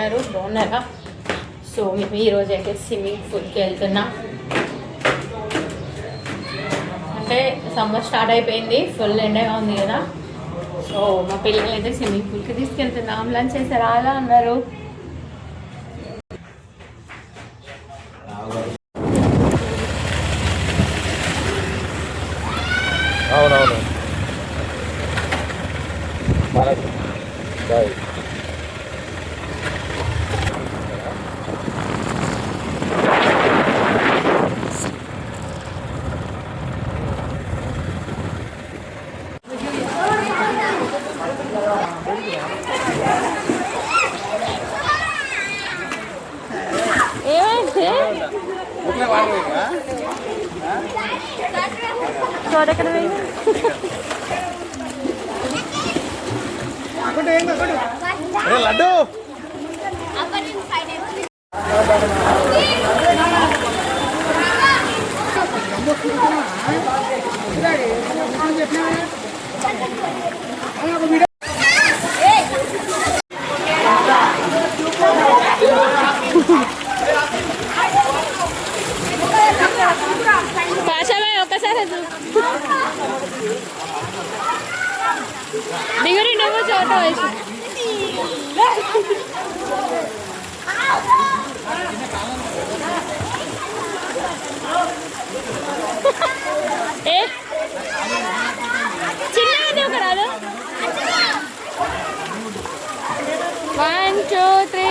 ఉన్నారు? బాగున్నారా? సో మేము ఈరోజు అయితే స్విమ్మింగ్ పూల్కి వెళ్తున్నాం. అంటే సమ్మర్ స్టార్ట్ అయిపోయింది, ఫుల్ ఎండగా ఉంది కదా. సో మా పిల్లలు అయితే స్విమ్మింగ్ పూల్కి తీసుకెళ్తున్నాం. లంచ్ చేశారా? అలా అన్నారు. అవునవును ఏమైంది? చూడక్కడ లడ్డు ఒకసారి దిగురి నువ్వు చోట వయసు చిన్న ఒక రాదు. 1 2 3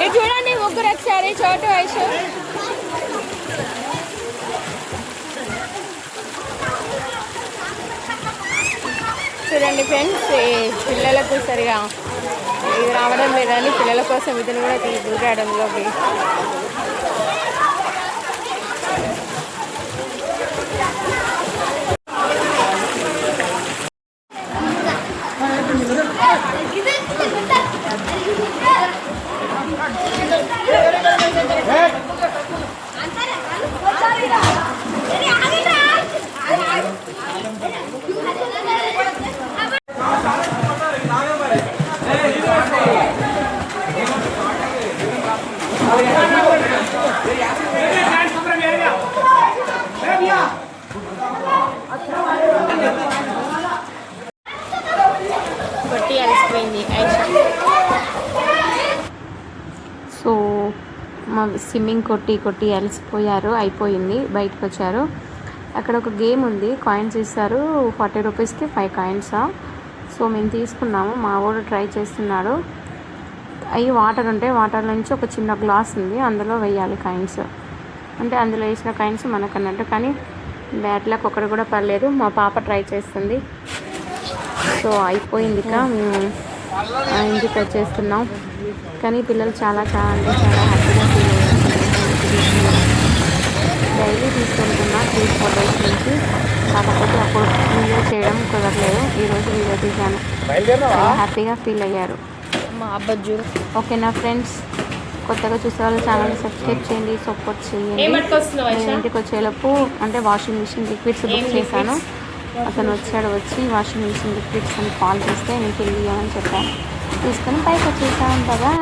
ఇది చూడండి, ముగ్గురు ఒకసారి చోటు వయసు. చూడండి ఫ్రెండ్స్, పిల్లలకు సరిగా ఇది రావడం లేదని పిల్లల కోసం ఇతను కూడా దూరడంలోకి. కొట్టి అలసిపోయింది ఐషా. సో మా స్విమ్మింగ్ కొట్టి అలసిపోయారు, అయిపోయింది. బయటకు వచ్చారు. అక్కడ ఒక గేమ్ ఉంది, కాయిన్స్ ఇస్తారు. 40 రూపీస్కి 5 కాయిన్సా. సో మేము తీసుకున్నాము. మా వాడు ట్రై చేస్తున్నాడు. అవి వాటర్ ఉంటాయి, వాటర్ నుంచి ఒక చిన్న గ్లాస్ ఉంది, అందులో వేయాలి కాయిన్స్. అంటే అందులో వేసిన కాయిన్స్ మనకు అన్నట్టు. కానీ బ్యాడ్ లక్ ఒకటి కూడా పర్లేదు. మా పాప ట్రై చేస్తుంది. సో అయిపోయింది, ఇక మేము ఇంటికి వచ్చేస్తున్నాం. కానీ పిల్లలు చాలా అంటే చాలా హ్యాపీగా ఫీల్ అయ్యారు. డైలీ తీసుకుంటున్నా 3-4 డేస్ నుంచి. కాకపోతే అప్పుడు వీడియో చేయడం కుదరలేదు. ఈరోజు వీడియో తీశాను. హ్యాపీగా ఫీల్ అయ్యారు మా అబ్బజ్జు. ఓకేనా ఫ్రెండ్స్, కొత్తగా చూసే వాళ్ళు ఛానల్ని సబ్స్క్రైబ్ చేయండి, సపోర్ట్ చేయండి. ఇంటికి వచ్చేలోపు అంటే వాషింగ్ మిషన్ లిక్విడ్స్ బుక్ చేశాను. అతను వచ్చి వాషింగ్ మిషన్ లిక్విడ్స్ అని కాల్ చేస్తే నేను వెళ్ళి అని చెప్పాను. తీసుకొని పైకి వచ్చేసాను కదా.